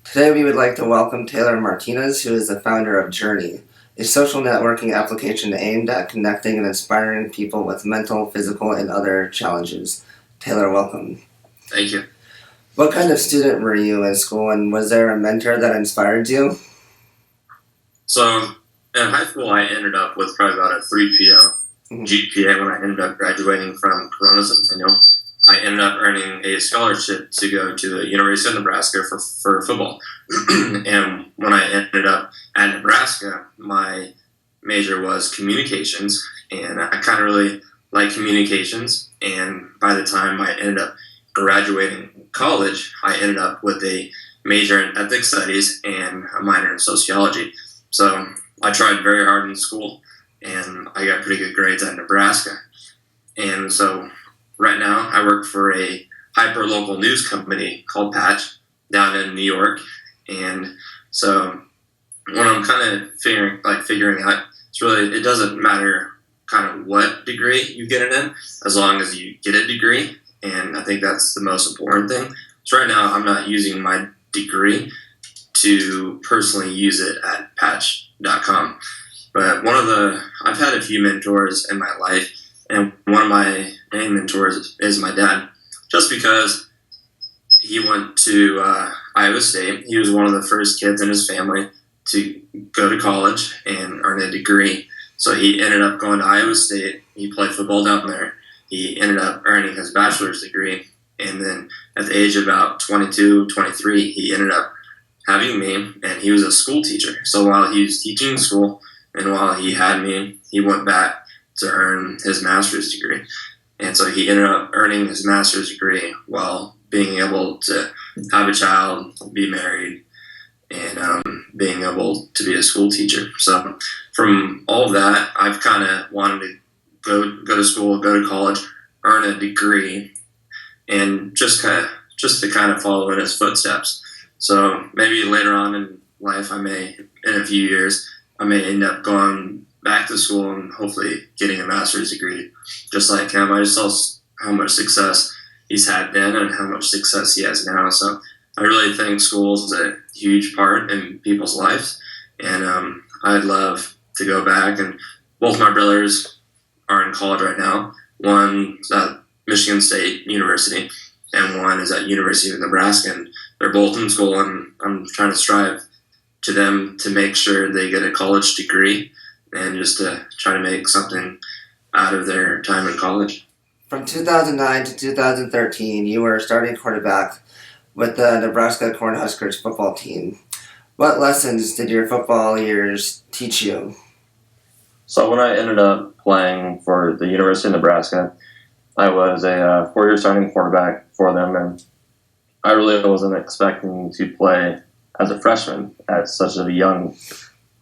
Today we would like to welcome Taylor Martinez, who is the founder of Journey, a social networking application aimed at connecting and inspiring people with mental, physical, and other challenges. Taylor, welcome. Thank you. What kind of student were you in school, and was there a mentor that inspired you? So in high school, I ended up with probably about a 3.0 GPA when I ended up graduating from Corona Centennial. I ended up earning a scholarship to go to the University of Nebraska for football. And when I ended up at Nebraska, my major was communications, and I kind of really like communications. And by the time I ended up graduating college, I ended up with a major in ethics studies and a minor in sociology. So I tried very hard in school, and I got pretty good grades at Nebraska. And so right now, I work for a hyper-local news company called Patch down in New York. And so when I'm kind of figuring out, it doesn't matter kind of what degree you get it in, as long as you get a degree. And I think that's the most important thing. So right now, I'm not using my degree to personally use it at patch.com. But I've had a few mentors in my life, and one of my main mentors is my dad, just because he went to Iowa State. He was one of the first kids in his family to go to college and earn a degree. So he ended up going to Iowa State. He played football down there. He ended up earning his bachelor's degree. And then at the age of about 22, 23, he ended up having me, and he was a school teacher. So while he was teaching school and while he had me, he went back to earn his master's degree. And so he ended up earning his master's degree while being able to have a child, be married, and being able to be a school teacher. So from all of that, I've kind of wanted to go to school, go to college, earn a degree, and just to kind of follow in his footsteps. So maybe later on in life, in a few years, I may end up going back to school and hopefully getting a master's degree, just like him. I just saw how much success he's had then and how much success he has now. So I really think school is a huge part in people's lives, and I'd love to go back. And both my brothers are in college right now. One's at Michigan State University, and one is at University of Nebraska. And they're both in school, and I'm trying to strive to them to make sure they get a college degree and just to try to make something out of their time in college. From 2009 to 2013, you were starting quarterback with the Nebraska Cornhuskers football team. What lessons did your football years teach you? So when I ended up playing for the University of Nebraska, I was a four-year starting quarterback for them, and I really wasn't expecting to play as a freshman at such a young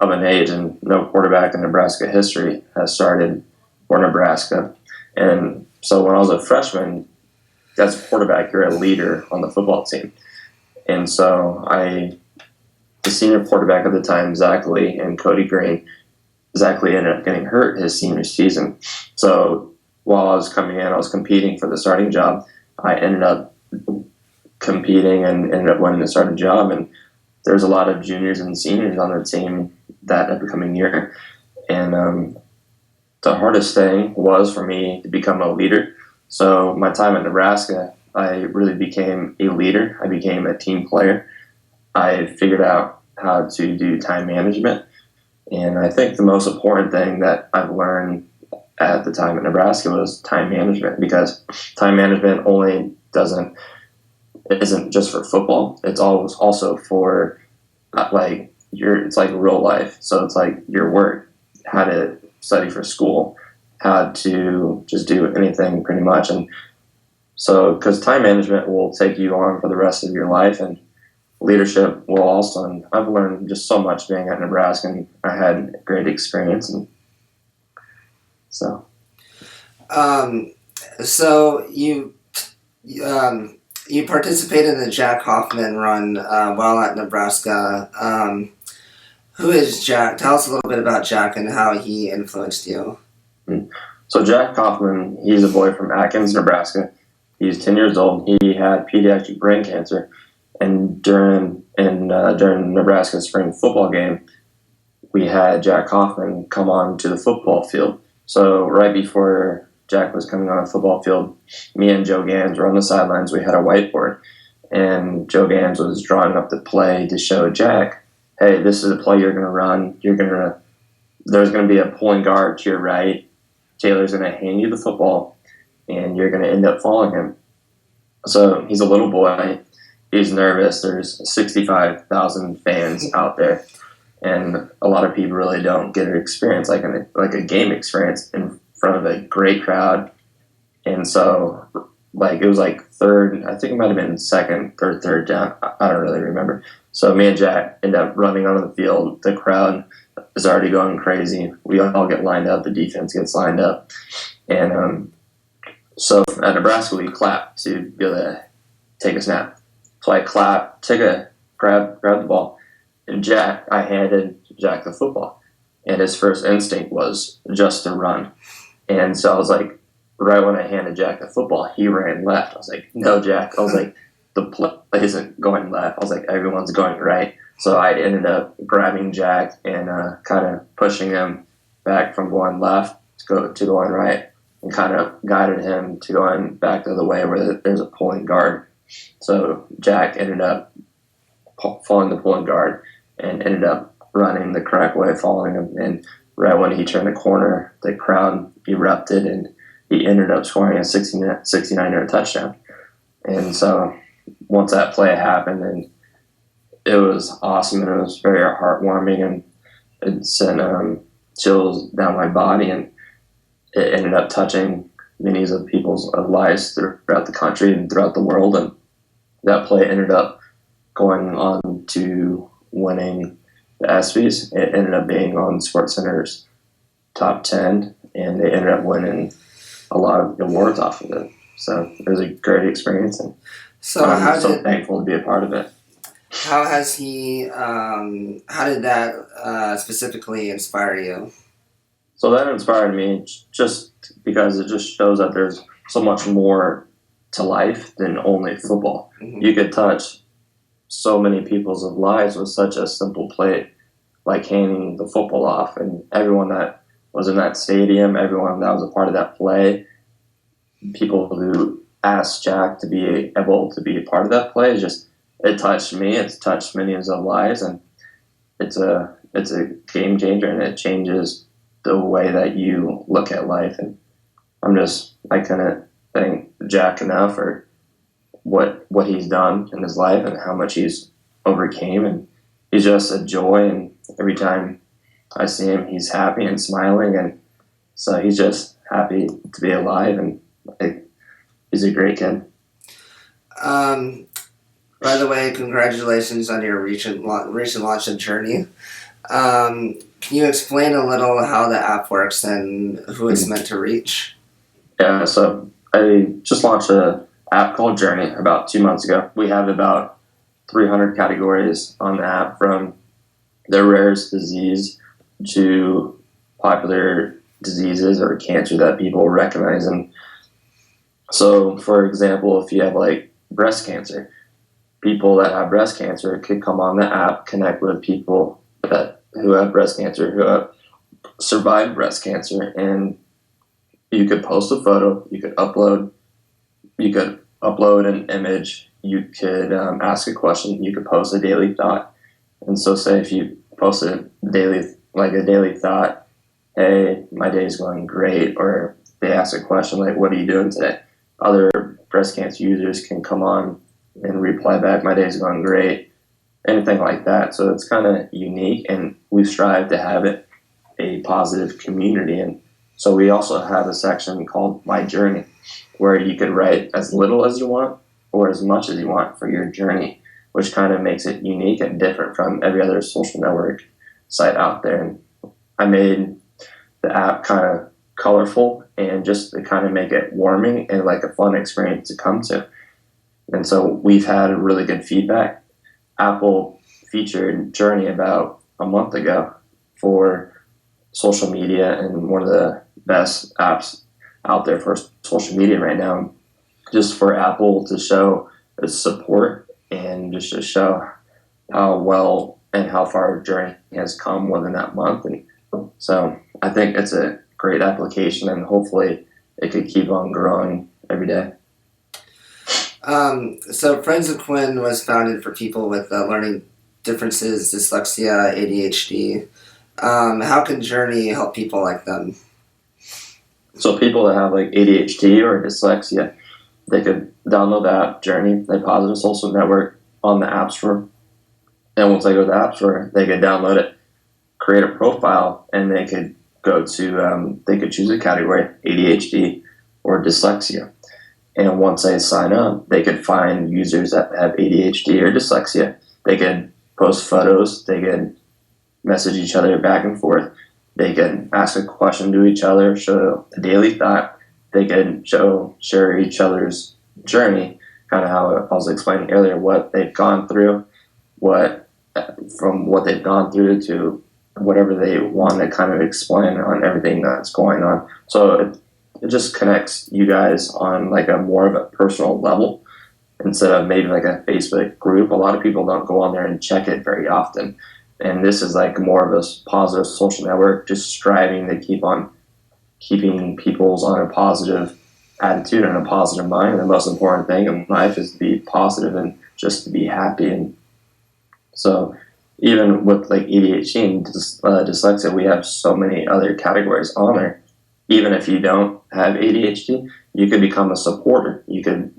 of an age, and no quarterback in Nebraska history has started for Nebraska. And so when I was a freshman, as a quarterback, you're a leader on the football team. And so the senior quarterback at the time, Zach Lee and Cody Green, Zach Lee ended up getting hurt his senior season. So while I was coming in, I was competing for the starting job. I ended up competing and ended up winning the starting job. And there's a lot of juniors and seniors on the team that upcoming year. And the hardest thing was for me to become a leader. So my time at Nebraska, I really became a leader. I became a team player. I figured out how to do time management. And I think the most important thing that I've learned at the time at Nebraska was time management, because time management isn't just for football. It's always also for it's like real life. So it's like your work, how to study for school, how to just do anything pretty much. And so, because time management will take you on for the rest of your life, and leadership will also. And I've learned just so much being at Nebraska, and I had a great experience. And so, so you participated in the Jack Hoffman run while at Nebraska. Who is Jack? Tell us a little bit about Jack and how he influenced you. So Jack Hoffman, he's a boy from Atkins, Nebraska. He's 10 years old. He had pediatric brain cancer, And during Nebraska spring football game, we had Jack Hoffman come on to the football field. So right before Jack was coming on the football field, me and Joe Gans were on the sidelines. We had a whiteboard, and Joe Gans was drawing up the play to show Jack, hey, this is the play you're going to run. There's going to be a pulling guard to your right. Taylor's going to hand you the football, and you're going to end up following him. So he's a little boy. He's nervous. There's 65,000 fans out there, and a lot of people really don't get an experience like a game experience in front of a great crowd. And so, it was third. I think it might have been second or third down. I don't really remember. So me and Jack end up running onto the field. The crowd is already going crazy. We all get lined up. The defense gets lined up, and so at Nebraska we clap to be able to take a snap. So I clap, grab the ball, and I handed Jack the football, and his first instinct was just to run. And so I was like, right when I handed Jack the football, he ran left. I was like, no, Jack. I was like, the play isn't going left. I was like, everyone's going right. So I ended up grabbing Jack and kind of pushing him back from going left to going right, and kind of guided him to going back the other way where there's a pulling guard. So Jack ended up following the pulling guard and ended up running the correct way, following him. And right when he turned the corner, the crowd erupted, and he ended up scoring a 69-yard touchdown. And so once that play happened, and it was awesome, and it was very heartwarming, and it sent chills down my body, and it ended up touching many of people's lives throughout the country and throughout the world. And that play ended up going on to winning the ESPYs. It ended up being on SportsCenter's top 10, and they ended up winning a lot of awards off of it. So it was a great experience, and so I'm so thankful to be a part of it. How has he? How did that specifically inspire you? So that inspired me just because it just shows that there's so much more to life than only football. Mm-hmm. You could touch so many people's lives with such a simple play, like handing the football off, and everyone that was in that stadium, everyone that was a part of that play, people who asked Jack to be able to be a part of that play, it touched me. It's touched many of their lives, and it's a game changer, and it changes the way that you look at life. And I couldn't thank Jack enough for what he's done in his life and how much he's overcame, and he's just a joy, and every time I see him, he's happy and smiling, and so he's just happy to be alive, and he's a great kid. By the way, congratulations on your recent launch of Journey. Can you explain a little how the app works and who it's meant to reach? Yeah, so I just launched an app called Journey about 2 months ago. We have about 300 categories on the app, from the rarest disease to popular diseases or cancer that people recognize. And so, for example, if you have breast cancer, people that have breast cancer could come on the app, connect with people who have breast cancer, who have survived breast cancer, and you could post a photo, you could upload an image, you could ask a question, you could post a daily thought. And so say if you post a daily thought, hey, my day is going great, or they ask a question like, what are you doing today? Other breast cancer users can come on and reply back, my day is going great, anything like that. So it's kind of unique, and we strive to have it a positive community. And so we also have a section called My Journey, where you could write as little as you want or as much as you want for your journey, which kind of makes it unique and different from every other social network site out there. And I made the app kind of colorful and just to kind of make it warming and like a fun experience to come to. And so we've had really good feedback. Apple featured Journey about a month ago for social media, and one of the best apps out there for social media right now, just for Apple to show its support and just to show how well and how far our journey has come within that month. And so I think it's a great application, and hopefully it could keep on growing every day. So Friends of Quinn was founded for people with learning differences, dyslexia, ADHD. How can Journey help people like them? So people that have like ADHD or dyslexia, they could download the app Journey, the Positive Social Network, on the App Store. And once they go to the App Store, they could download it, create a profile, and they could go to, they could choose a category, ADHD or dyslexia. And once they sign up, they could find users that have ADHD or dyslexia. They could post photos, they could message each other back and forth. They can ask a question to each other, show a daily thought. They can share each other's journey, kind of how I was explaining earlier, what they've gone through, from what they've gone through to whatever they want to kind of explain on everything that's going on. So it just connects you guys on like a more of a personal level instead of maybe like a Facebook group. A lot of people don't go on there and check it very often. And this is like more of a positive social network, just striving to keep on keeping people's on a positive attitude and a positive mind. And the most important thing in life is to be positive and just to be happy. And so even with like ADHD and dyslexia, we have so many other categories on there. Even if you don't have ADHD, you could become a supporter. You could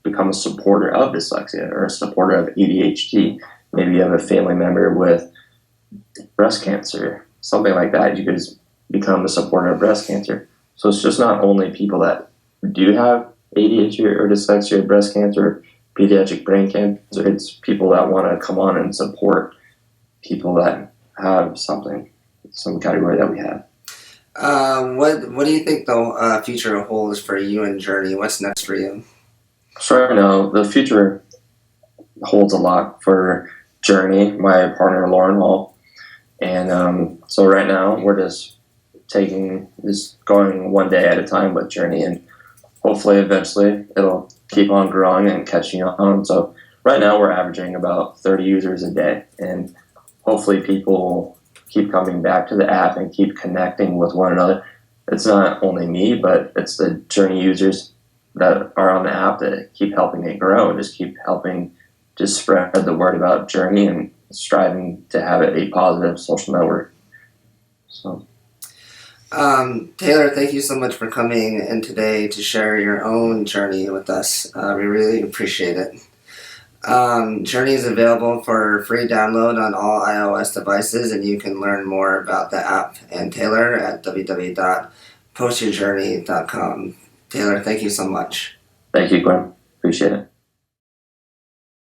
become a supporter of dyslexia or a supporter of ADHD. Maybe you have a family member with breast cancer, something like that. You could just become a supporter of breast cancer. So it's just not only people that do have ADHD or dyslexia or breast cancer, or pediatric brain cancer. It's people that want to come on and support people that have some category that we have. What do you think the future holds for you and Journey? What's next for you? So right now, the future holds a lot for Journey, my partner Lauren Hall. And so right now we're just going one day at a time with Journey, and hopefully eventually it'll keep on growing and catching on. So right now we're averaging about 30 users a day, and hopefully people keep coming back to the app and keep connecting with one another. It's not only me, but it's the Journey users that are on the app that keep helping it grow and just keep helping just spread the word about Journey and striving to have it a positive social network. So, Taylor, thank you so much for coming in today to share your own journey with us. We really appreciate it. Journey is available for free download on all iOS devices, and you can learn more about the app and Taylor at www.postyourjourney.com. Taylor, thank you so much. Thank you, Quinn. Appreciate it.